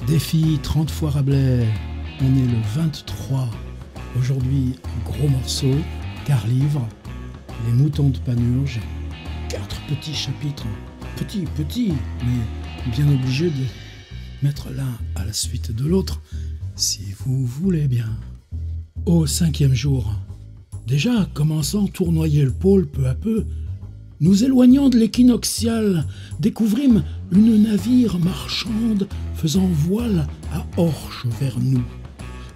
Défi 30 fois Rabelais, on est le 23. Aujourd'hui, un gros morceau, car livre, les moutons de Panurge, 4 petits chapitres, petits, mais bien obligés de mettre l'un à la suite de l'autre, si vous voulez bien. Au 5e jour, déjà commençant à tournoyer le pôle peu à peu, nous éloignant de l'équinoxial, découvrîmes une navire marchande faisant voile à Orche vers nous.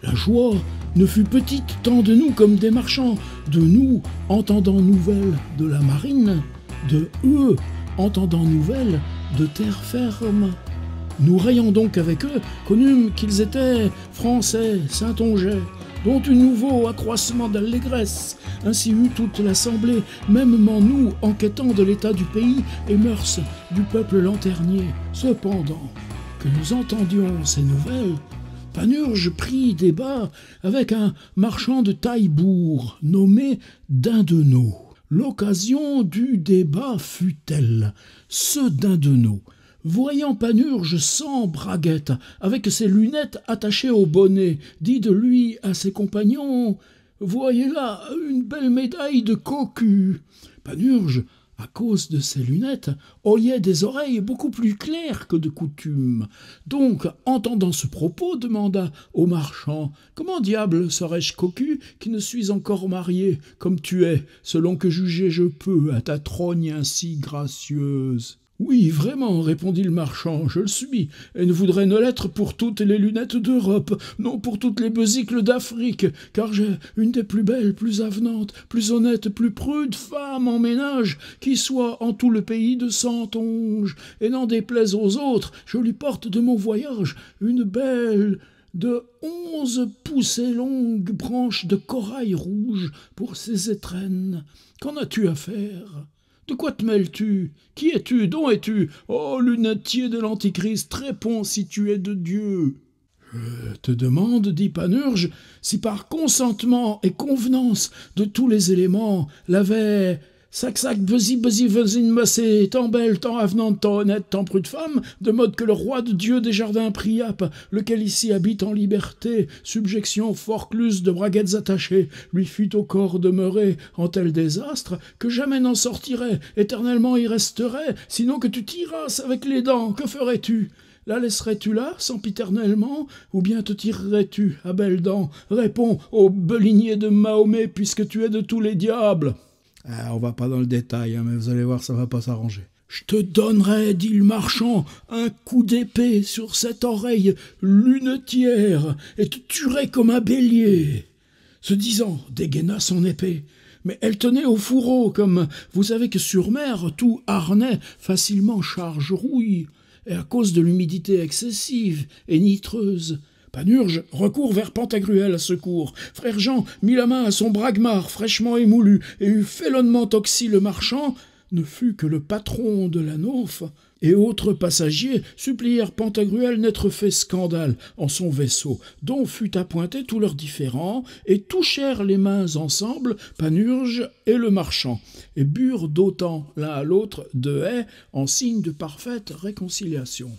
La joie ne fut petite tant de nous comme des marchands, de nous entendant nouvelles de la marine, de eux entendant nouvelles de terre ferme. Nous rayons donc avec eux, connûmes qu'ils étaient français, saintongeais, dont un nouveau accroissement d'allégresse. Ainsi eut toute l'assemblée, mêmement nous, enquêtant de l'état du pays et mœurs du peuple lanternier. Cependant, que nous entendions ces nouvelles, Panurge prit débat avec un marchand de Taillebourg, nommé Dindenot. L'occasion du débat fut telle. Ce Dindenot, voyant Panurge sans braguette, avec ses lunettes attachées au bonnet, dit de lui à ses compagnons « Voyez là une belle médaille de cocu !» Panurge, à cause de ses lunettes, oyait des oreilles beaucoup plus claires que de coutume. Donc, entendant ce propos, demanda au marchand « Comment diable serais-je cocu qui ne suis encore marié, comme tu es, selon que juger je peux à ta trogne ainsi gracieuse ?» « Oui, vraiment, répondit le marchand, je le suis, et ne voudrais ne l'être pour toutes les lunettes d'Europe, non pour toutes les besicles d'Afrique, car j'ai une des plus belles, plus avenantes, plus honnêtes, plus prudes femmes en ménage, qui soit en tout le pays de Santonge, et n'en déplaise aux autres, je lui porte de mon voyage une belle de 11 poussées longues branches de corail rouge pour ses étrennes. Qu'en as-tu à faire ? De quoi te mêles-tu ? Qui es-tu ? Dont es-tu ? Oh, lunetier de l'Antichrist, réponds si tu es de Dieu. Je te demande, dit Panurge, si par consentement et convenance de tous les éléments, l'avait sac, besi, massé, tant belle, tant avenante, tant honnête, tant prude femme, de mode que le roi de Dieu des jardins Priape, lequel ici habite en liberté, subjection forcluse de braguettes attachées, lui fut au corps demeuré en tel désastre, que jamais n'en sortirait, éternellement y resterait, sinon que tu tirasses avec les dents, que ferais-tu ? La laisserais-tu là, sempiternellement, ou bien te tirerais-tu à belles dents ? Réponds, ô belinier de Mahomet, puisque tu es de tous les diables. On va pas dans le détail, mais vous allez voir, ça va pas s'arranger. Je te donnerai, dit le marchand, un coup d'épée sur cette oreille lunetière, et te tuerai comme un bélier. Ce disant, dégaina son épée. Mais elle tenait au fourreau, comme vous savez que sur mer, tout harnais facilement charge rouille, et à cause de l'humidité excessive et nitreuse. Panurge recourt vers Pantagruel à secours. Frère Jean mit la main à son bragmar fraîchement émoulu et eut félonnement oxy le marchand, ne fut que le patron de la nauf, et autres passagers supplièrent Pantagruel n'être fait scandale en son vaisseau, dont fut appointé tout leur différend, et touchèrent les mains ensemble, Panurge et le marchand, et burent d'autant l'un à l'autre de haies en signe de parfaite réconciliation.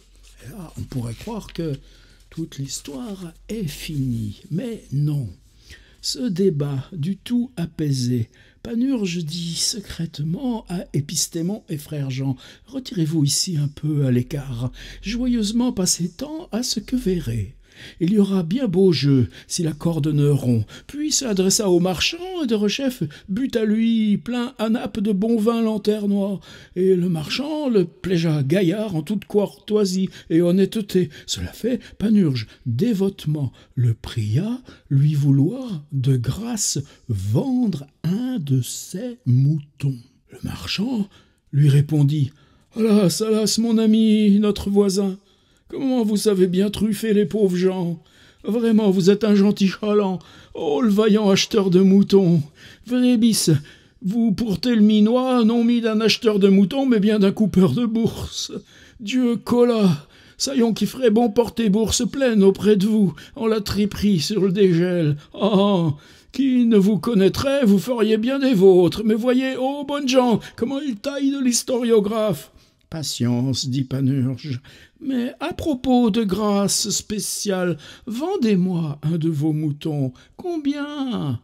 Et là, on pourrait croire que toute l'histoire est finie, mais non. Ce débat du tout apaisé, Panurge dit secrètement à Épistémon et frère Jean « Retirez-vous ici un peu à l'écart, joyeusement passez temps à ce que verrez. Il y aura bien beau jeu si la corde ne rompt. » Puis s'adressa au marchand et de rechef but à lui plein à nappe de bon vin lanternois. Et le marchand le pléja gaillard en toute courtoisie et honnêteté. Cela fait, Panurge dévotement le pria, lui vouloir de grâce vendre un de ses moutons. Le marchand lui répondit « Alas, alas, mon ami, notre voisin, comment vous savez bien truffer les pauvres gens ? Vraiment, vous êtes un gentil chaland. Oh, le vaillant acheteur de moutons. Vrébis, vous portez le minois, non mis d'un acheteur de moutons, mais bien d'un coupeur de bourse. Dieu colla, saillons qui ferait bon porter bourse pleine auprès de vous, en la triperie sur le dégel. Ah, qui ne vous connaîtrait, vous feriez bien des vôtres. Mais voyez, oh, bonnes gens, comment il taille de l'historiographe. Patience, dit Panurge. Mais à propos de grâce spéciale, vendez-moi un de vos moutons. Combien ?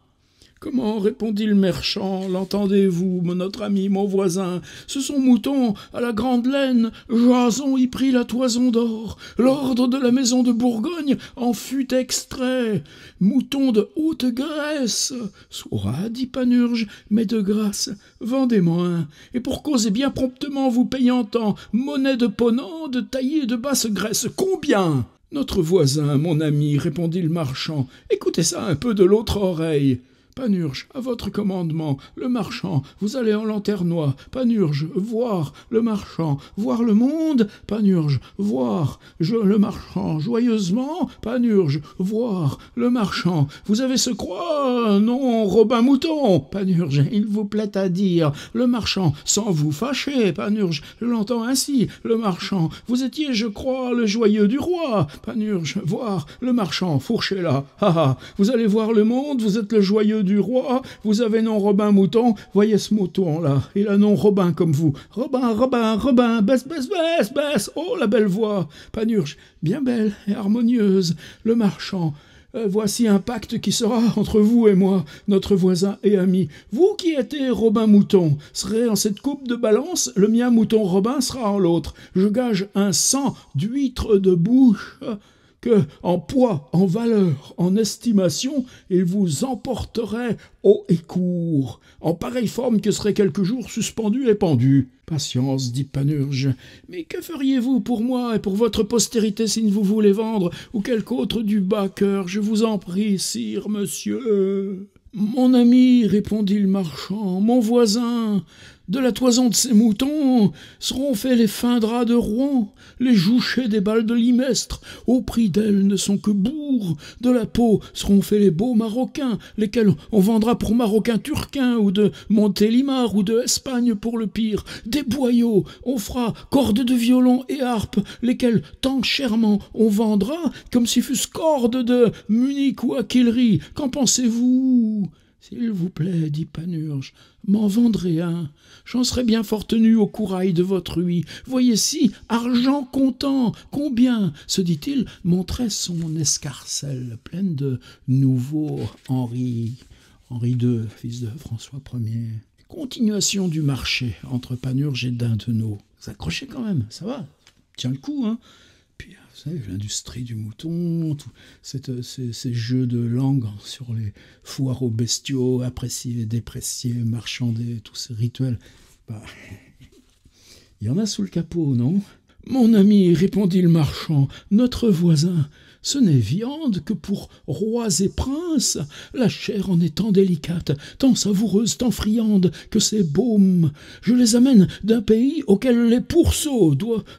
Comment, répondit le merchant, l'entendez-vous, notre ami, mon voisin, ce sont moutons à la grande laine, Jason y prit la toison d'or, l'ordre de la maison de Bourgogne en fut extrait, moutons de haute graisse, soit, dit Panurge, mais de grâce, vendez-moi un, et pour causer bien promptement vous payant tant, monnaie de ponant, de taillée de basse graisse, combien ? Notre voisin, mon ami, répondit le marchand, écoutez ça un peu de l'autre oreille. Panurge, à votre commandement, le marchand, vous allez en Lanternois. Panurge, voir, le marchand, voir le monde. Panurge, voir, le marchand, joyeusement. Panurge, voir, le marchand, vous avez ce croix, non, Robin Mouton. Panurge, il vous plaît à dire, le marchand, sans vous fâcher. Panurge, je l'entends ainsi, le marchand, vous étiez, je crois, le joyeux du roi. Panurge, voir, le marchand, fourchez là, vous allez voir le monde, vous êtes le joyeux du roi, vous avez nom Robin Mouton, voyez ce mouton-là, il a nom Robin comme vous. Robin, Robin, Robin, baisse, baisse, baisse, baisse, oh la belle voix. Panurge, bien belle et harmonieuse, le marchand. Voici un pacte qui sera entre vous et moi, notre voisin et ami. Vous qui étiez Robin Mouton, serez en cette coupe de balance, le mien Mouton Robin sera en l'autre. Je gage un sang d'huître de bouche que, en poids, en valeur, en estimation, il vous emporterait haut et court, en pareille forme que serait quelque jour suspendu et pendu. Patience, dit Panurge, mais que feriez-vous pour moi et pour votre postérité si vous voulez vendre, ou quelque autre du bas cœur, je vous en prie, sire, monsieur. Mon ami, répondit le marchand, mon voisin, de la toison de ces moutons seront faits les fins draps de Rouen, les jouchets des balles de Limestre, au prix d'elles ne sont que bourgs, de la peau seront faits les beaux marocains, lesquels on vendra pour marocains turquins, ou de Montélimar, ou de Espagne pour le pire, des boyaux, on fera cordes de violon et harpe, lesquels tant chèrement on vendra, comme si fussent cordes de Munich ou Aquillerie, qu'en pensez-vous ? S'il vous plaît, dit Panurge, m'en vendrez un. J'en serais bien fort tenu au courail de votre huit. Voyez-ci, argent comptant. Combien? Se dit-il, montrait son escarcelle pleine de nouveaux Henri II, fils de François Ier. Continuation du marché entre Panurge et Dintenot. Vous accrochez quand même, ça va, tiens le coup, hein. Puis, vous savez, l'industrie du mouton, ces jeux de langue sur les foires aux bestiaux, appréciés, dépréciés, marchandés, tous ces rituels. Il y en a sous le capot, non? Mon ami, répondit le marchand, notre voisin, ce n'est viande que pour rois et princes, la chair en est tant délicate, tant savoureuse, tant friande, que c'est baume. Je les amène d'un pays auquel les pourceaux,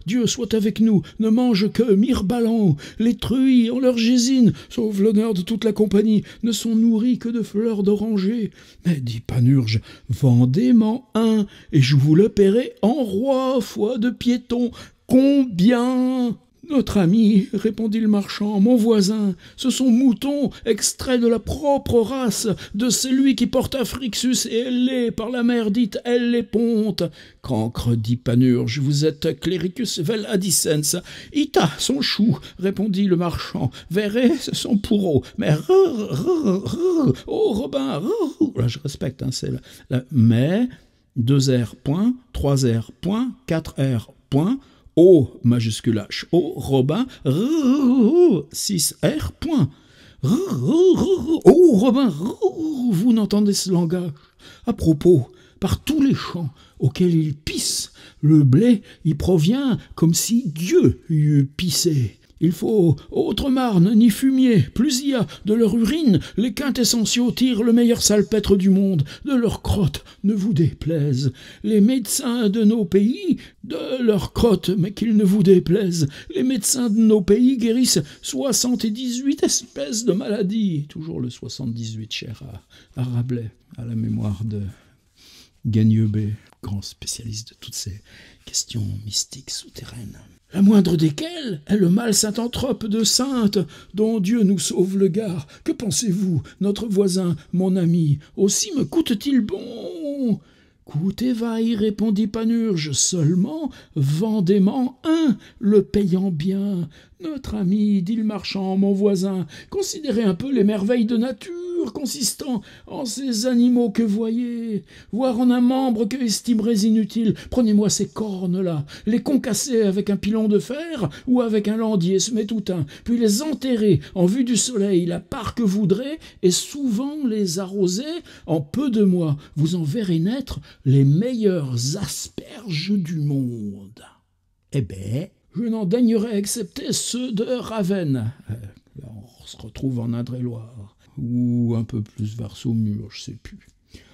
Dieu soit avec nous, ne mangent que myrbalan. Les truies en leur gésine, sauf l'honneur de toute la compagnie, ne sont nourries que de fleurs d'oranger. Mais, dit Panurge, vendez-m'en un, et je vous le paierai en roi, foi de piéton. Combien? Notre ami, répondit le marchand, mon voisin, ce sont moutons extraits de la propre race de celui qui porte Phrixus et ailé par la mère dite Elléponte. Cancre, dit Panurge, vous êtes clericus vel adicens. Ita, son chou, répondit le marchand, verrez, ce sont pourreaux, mais oh Robin, là je respecte, hein, c'est la mais, 2 R, point, 3 R, point, 4 R, point, O majuscule H, O, Robin, 6 R, point. Oh, Robin, vous n'entendez ce langage? À propos, par tous les champs auxquels il pisse, le blé y provient comme si Dieu y eût pissé. Il faut autre marne, ni fumier, plus il y a de leur urine, les quintessentiaux tirent le meilleur salpêtre du monde, de leur crotte, ne vous déplaise. Les médecins de nos pays, de leur crotte, mais qu'ils ne vous déplaise. Les médecins de nos pays guérissent 78 espèces de maladies. Toujours le 78 cher à Rabelais, à la mémoire de Gagneux-Bey, grand spécialiste de toutes ces questions mystiques souterraines. La moindre desquelles est le mal saint-anthrope de Sainte, dont Dieu nous sauve le gard. Que pensez-vous, notre voisin, mon ami? Aussi me coûte-t-il bon? Coûtez vaille, répondit Panurge, seulement vendez-m'en un, le payant bien. Notre ami, dit le marchand, mon voisin, considérez un peu les merveilles de nature, consistant en ces animaux que voyez, voire en un membre que estimerez inutile. Prenez-moi ces cornes-là, les concasser avec un pilon de fer ou avec un landier smétoutin, puis les enterrer en vue du soleil, la part que voudrez, et souvent les arroser. En peu de mois, vous en verrez naître les meilleures asperges du monde. Eh ben, je n'en daignerai excepter ceux de Ravenne. Là, on se retrouve en Indre-et-Loire, ou un peu plus vers Saumur, je sais plus.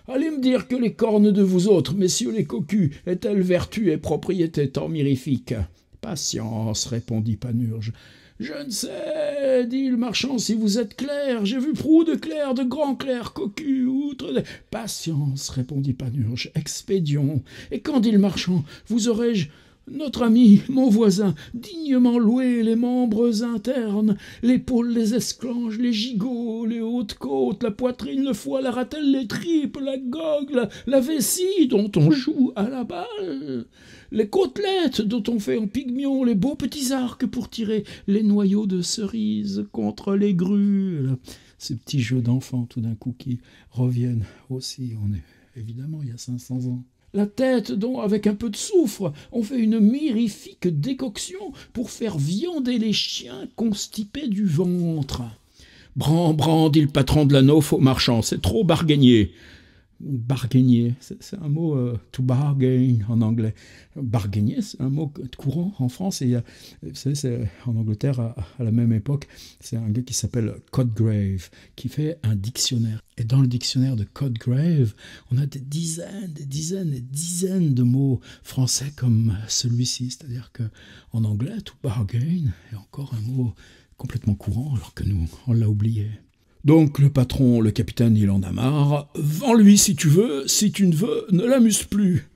Allez me dire que les cornes de vous autres, messieurs les cocus, est-elle vertu et propriété tant mirifique? Patience, répondit Panurge. Je ne sais, dit le marchand, si vous êtes clair. J'ai vu prou de clair, de grand clair, cocu, outre. Patience, répondit Panurge, expédions. Et quand, dit le marchand, vous aurais-je, notre ami, mon voisin, dignement loué les membres internes, l'épaule, les esclanges, les gigots, les hautes côtes, la poitrine, le foie, la ratelle, les tripes, la gogue, la vessie dont on joue à la balle, les côtelettes dont on fait en pygmion, les beaux petits arcs pour tirer les noyaux de cerises contre les grues. Ces petits jeux d'enfants tout d'un coup qui reviennent aussi, on est évidemment il y a 500 ans. La tête dont, avec un peu de soufre, on fait une mirifique décoction pour faire viander les chiens constipés du ventre. « Bran, bran, dit le patron de la Nauf au marchand, c'est trop bargaigné. » Bargaigner, c'est un mot to bargain en anglais. Bargaigner, c'est un mot courant en France. Et vous savez, c'est en Angleterre, à la même époque, c'est un gars qui s'appelle Codgrave, qui fait un dictionnaire. Et dans le dictionnaire de Codgrave, on a des dizaines de mots français comme celui-ci. C'est-à-dire qu'en anglais, to bargain est encore un mot complètement courant, alors que nous, on l'a oublié. Donc le patron, le capitaine, il en a marre. « Vends-lui si tu veux, si tu ne veux, ne l'amuse plus. »«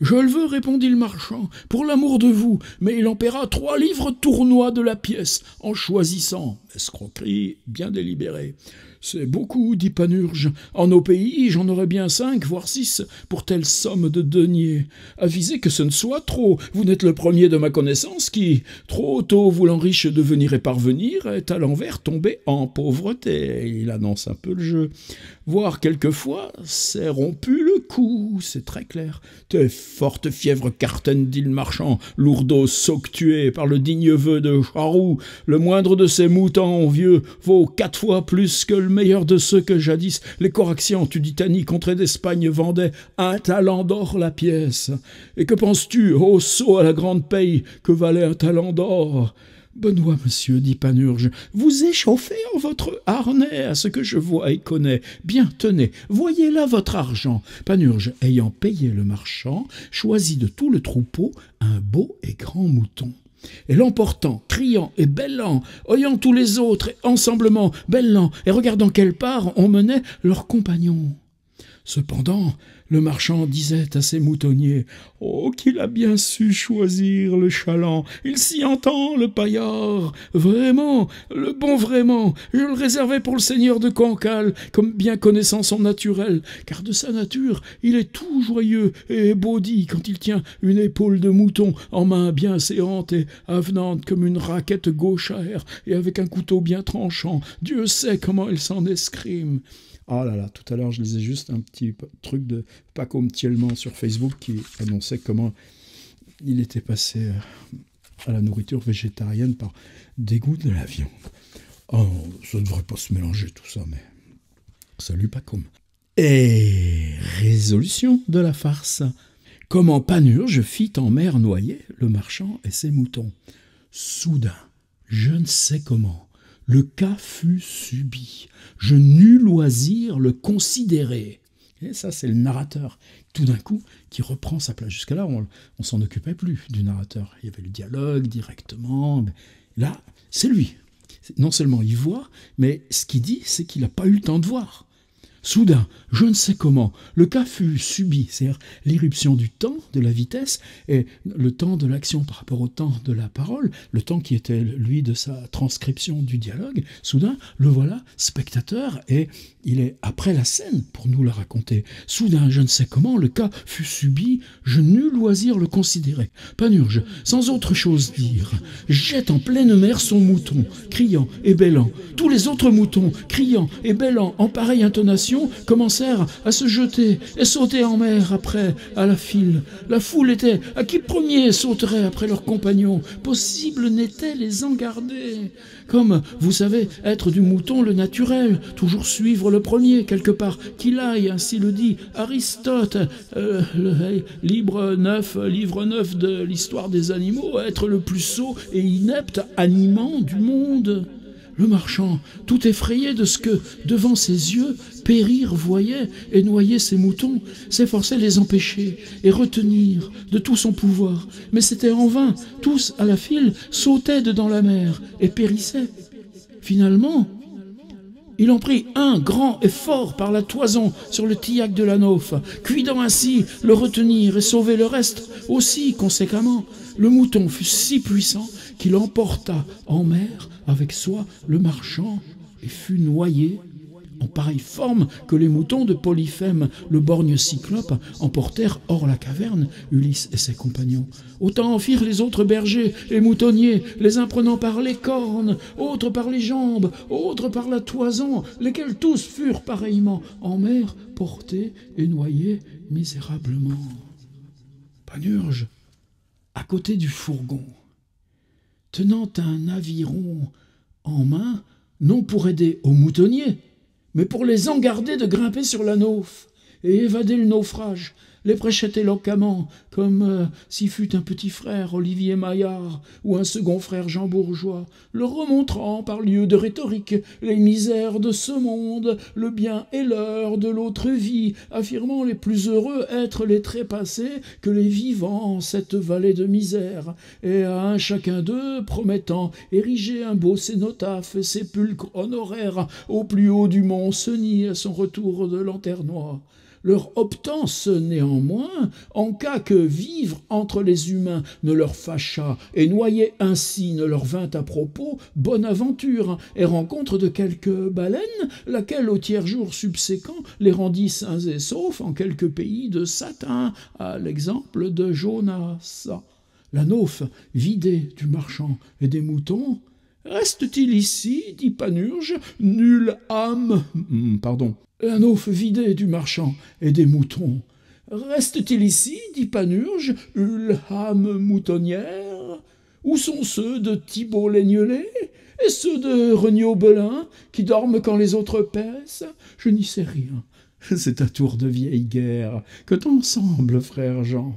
Je le veux, répondit le marchand, pour l'amour de vous, mais il en paiera 3 livres tournois de la pièce, en choisissant. » Escroquerie bien délibérée. « C'est beaucoup, dit Panurge. En nos pays, j'en aurais bien 5, voire 6, pour telle somme de deniers. Avisez que ce ne soit trop. Vous n'êtes le premier de ma connaissance qui, trop tôt voulant riche devenir et parvenir, est à l'envers tombé en pauvreté. » Il annonce un peu le jeu. « Voire quelquefois, c'est rompu le cou, c'est très clair. T'es forte fièvre cartaine, dit le marchand, lourdeau sauctué par le digne vœu de Charroux. Le moindre de ces moutons vieux vaut 4 fois plus que le meilleur de ceux que jadis les Coraxians Tuditanie contrées d'Espagne vendaient 1 talent d'or la pièce. Et que penses-tu, ô sot à la grande paye, que valait 1 talent d'or ? Benoît, monsieur, dit Panurge, vous échauffez en votre harnais à ce que je vois et connais. Bien, tenez, voyez là votre argent. Panurge, ayant payé le marchand, choisit de tout le troupeau un beau et grand mouton. Et l'emportant, criant et bêlant, oyant tous les autres, et ensemblement, bêlant, et regardant quelle part on menait leurs compagnons. Cependant, le marchand disait à ses moutonniers « Oh, qu'il a bien su choisir le chaland, il s'y entend, le paillard, vraiment, le bon vraiment, je le réservais pour le seigneur de Cancale, comme bien connaissant son naturel, car de sa nature, il est tout joyeux et baudi quand il tient une épaule de mouton en main bien séante et avenante comme une raquette gauchère, et avec un couteau bien tranchant, Dieu sait comment il s'en escrime. » Ah là là, tout à l'heure, je lisais juste un petit truc de Paco Mtielman sur Facebook qui annonçait comment il était passé à la nourriture végétarienne par dégoût de la viande. Oh, ça ne devrait pas se mélanger tout ça, mais salut Paco. Et résolution de la farce. Comment Panurge fit en mer noyer le marchand et ses moutons. Soudain, je ne sais comment, le cas fut subit. Je n'eus loisir le considérer. Et ça, c'est le narrateur, tout d'un coup, qui reprend sa place. Jusqu'à là, on s'en occupait plus du narrateur. Il y avait le dialogue directement. Mais là, c'est lui. Non seulement il voit, mais ce qu'il dit, c'est qu'il n'a pas eu le temps de voir. Soudain, je ne sais comment, le cas fut subi, c'est-à-dire l'irruption du temps, de la vitesse, et le temps de l'action par rapport au temps de la parole, le temps qui était, lui, de sa transcription du dialogue. Soudain, le voilà, spectateur, et il est après la scène pour nous la raconter. Soudain, je ne sais comment, le cas fut subi, je n'eus loisir le considérer. Panurge, sans autre chose dire, jette en pleine mer son mouton, criant et bêlant. Tous les autres moutons, criant et bêlant en pareille intonation, commencèrent à se jeter et sauter en mer après, à la file. La foule était à qui premier sauterait après leurs compagnons. Possible n'était les en garder. Comme, vous savez, être du mouton le naturel, toujours suivre le premier, quelque part, qu'il aille, ainsi le dit Aristote, livre 9 de l'histoire des animaux, être le plus sot et inepte animant du monde. Le marchand, tout effrayé de ce que, devant ses yeux, périr voyait et noyer ses moutons, s'efforçait de les empêcher et retenir de tout son pouvoir. Mais c'était en vain, tous, à la file, sautaient dedans la mer et périssaient. Finalement, il en prit un grand et fort par la toison sur le tillac de la nauf, cuidant ainsi le retenir et sauver le reste aussi conséquemment. Le mouton fut si puissant qu'il emporta en mer avec soi le marchand et fut noyé en pareille forme que les moutons de Polyphème, le borgne cyclope, emportèrent hors la caverne Ulysse et ses compagnons. Autant en firent les autres bergers et moutonniers, les uns prenant par les cornes, autres par les jambes, autres par la toison, lesquels tous furent pareillement en mer portés et noyés misérablement. Panurge, à côté du fourgon, tenant un aviron en main, non pour aider aux moutonniers, mais pour les en garder de grimper sur la nauf et évader le naufrage, les prêchait éloquemment, comme s'il fût un petit frère Olivier Maillard ou un second frère Jean Bourgeois, leur remontrant par lieu de rhétorique les misères de ce monde, le bien et l'heure de l'autre vie, affirmant les plus heureux être les trépassés que les vivants en cette vallée de misère, et à un chacun d'eux promettant ériger un beau cénotaphe et sépulcre honoraire au plus haut du mont Cenis à son retour de Lanternois. Leur obtint ce néanmoins, en cas que vivre entre les humains ne leur fâchât, et noyer ainsi ne leur vint à propos, bonne aventure, et rencontre de quelque baleine, laquelle au tiers-jour subséquent les rendit sains et saufs en quelque pays de satin, à l'exemple de Jonas. La nauf, vidée du marchand et des moutons, reste-t-il ici, dit Panurge, nulle âme... La nauf vidée du marchand et des moutons. Reste-t-il ici, dit Panurge, nulle âme moutonnière? Où sont ceux de Thibault l'Aignelet et ceux de Regnault Belin qui dorment quand les autres paissent? Je n'y sais rien. C'est à tour de vieille guerre. Que t'en semble, frère Jean?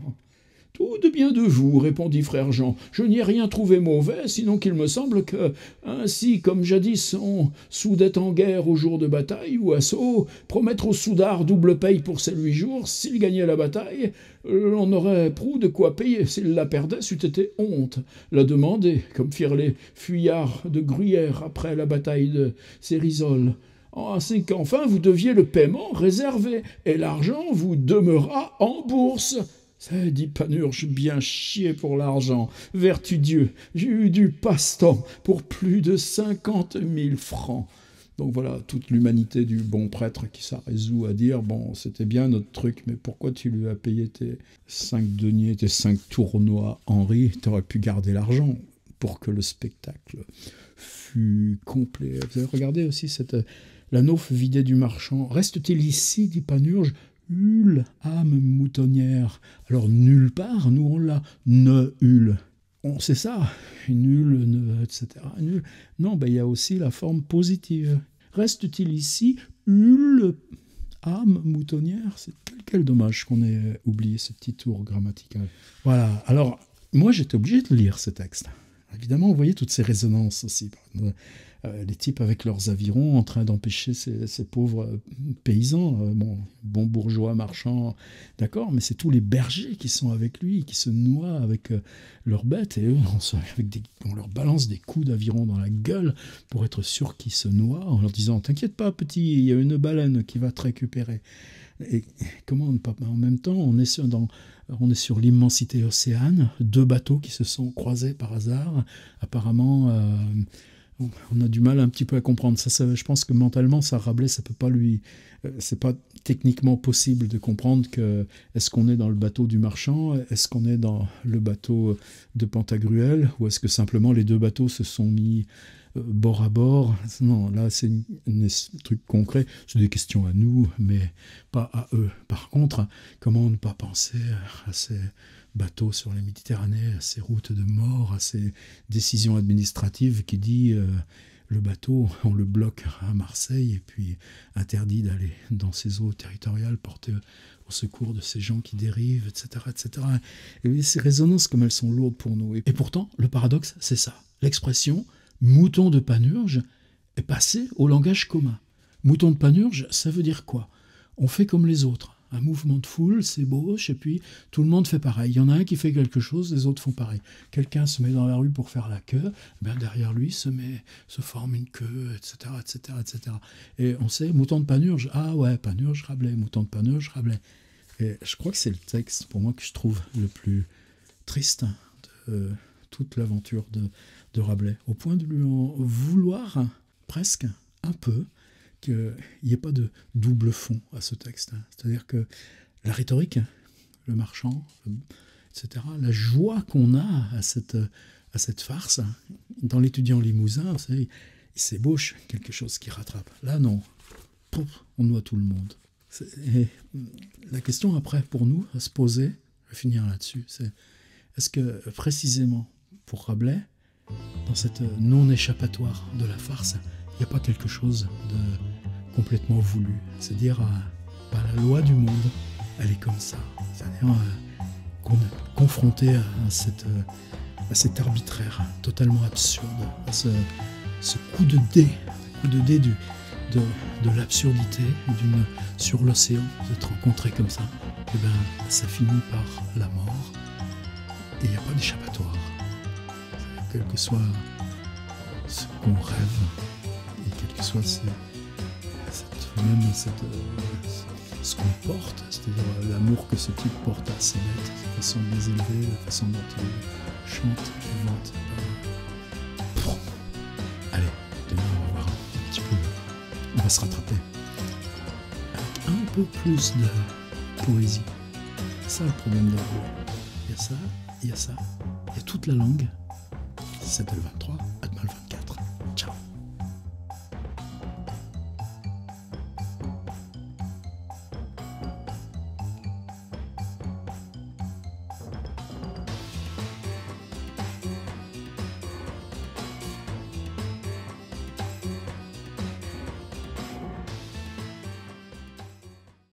Tout de bien de vous, répondit frère Jean. Je n'y ai rien trouvé mauvais, sinon qu'il me semble que, ainsi comme jadis on soudait en guerre au jour de bataille ou assaut, promettre au soudard double paye pour ces 8 jours, s'il gagnait la bataille, on aurait prou de quoi payer. S'il la perdait, c'eût été honte. La demander, comme firent les fuyards de Gruyère après la bataille de Cérisole. Ainsi qu'enfin vous deviez le paiement réservé, et l'argent vous demeura en bourse. C'est, dit Panurge, bien chier pour l'argent. Vertu Dieu, j'ai eu du passe-temps pour plus de 50 000 francs. Donc voilà, toute l'humanité du bon prêtre qui s'en résout à dire « Bon, c'était bien notre truc, mais pourquoi tu lui as payé tes 5 deniers, tes 5 tournois, Henri? T'aurais pu garder l'argent pour que le spectacle fût complet. » Vous avez regardé aussi la nauf vidée du marchand. « Reste-t-il ici, dit Panurge, Hule, âme moutonnière. » Alors, nulle part, nous on l'a. Ne hule. On sait ça. Nul, ne, etc. Nul. Non, il y a aussi la forme positive. Reste-t-il ici, hule, âme moutonnière? C'est quel dommage qu'on ait oublié ce petit tour grammatical. Voilà. Alors, moi, j'étais obligé de lire ce texte. Évidemment, vous voyez toutes ces résonances aussi. Les types avec leurs avirons en train d'empêcher ces pauvres paysans, bons bourgeois marchands, d'accord, mais c'est tous les bergers qui sont avec lui, qui se noient avec leurs bêtes, et eux, on leur balance des coups d'aviron dans la gueule pour être sûr qu'ils se noient, en leur disant « T'inquiète pas, petit, il y a une baleine qui va te récupérer ». Et comment ne pas... En même temps, on est sur l'immensité océane, 2 bateaux qui se sont croisés par hasard. Apparemment, on a du mal un petit peu à comprendre. Je pense que mentalement, ça, Rabelais, ça peut pas lui... c'est pas techniquement possible de comprendre que est-ce qu'on est dans le bateau du marchand, est-ce qu'on est dans le bateau de Pantagruel, ou est-ce que simplement les 2 bateaux se sont mis bord à bord. Non, là, c'est un truc concret. C'est des questions à nous, mais pas à eux. Par contre, comment ne pas penser à ces bateaux sur la Méditerranée, à ces routes de mort, à ces décisions administratives qui disent le bateau, on le bloque à Marseille et puis interdit d'aller dans ces eaux territoriales porter au secours de ces gens qui dérivent, etc. etc. Et ces résonances, comme elles sont lourdes pour nous. Et pourtant, le paradoxe, c'est ça. L'expression « mouton de Panurge » est passée au langage commun. Mouton de Panurge, ça veut dire quoi? On fait comme les autres. Un mouvement de foule s'ébauche et puis tout le monde fait pareil. Il y en a un qui fait quelque chose, les autres font pareil. Quelqu'un se met dans la rue pour faire la queue, ben derrière lui se forme une queue, etc., etc., etc. Et on sait, mouton de Panurge, ah ouais, Panurge, Rabelais, mouton de Panurge, Rabelais. Et je crois que c'est le texte, pour moi, que je trouve le plus triste de toute l'aventure de Rabelais, au point de lui en vouloir presque un peu qu'il n'y ait pas de double fond à ce texte. C'est-à-dire que la rhétorique, le marchand, etc., la joie qu'on a à cette farce, dans l'étudiant limousin, il s'ébauche quelque chose qui rattrape. Là, non. Pouf, on noie tout le monde. Et la question après, pour nous, à se poser, je vais finir là-dessus, c'est est-ce que précisément pour Rabelais, dans cette non-échappatoire de la farce, il n'y a pas quelque chose de complètement voulu. C'est-à-dire, la loi du monde, elle est comme ça. C'est-à-dire qu'on est confronté à cet arbitraire totalement absurde, à ce coup de dé de l'absurdité sur l'océan, d'être rencontré comme ça. Et ben, ça finit par la mort. Et il n'y a pas d'échappatoire. Quel que soit ce qu'on rêve, et quel que soit ce qu'on porte, c'est-à-dire l'amour que ce type porte à ses bêtes, la façon de les élever, la façon dont il chante, il vante. Allez, demain on va voir un petit peu, on va se rattraper avec un peu plus de poésie. C'est ça le problème de Rabelais. Il y a ça, il y a ça, il y a toute la langue. C'était le 23.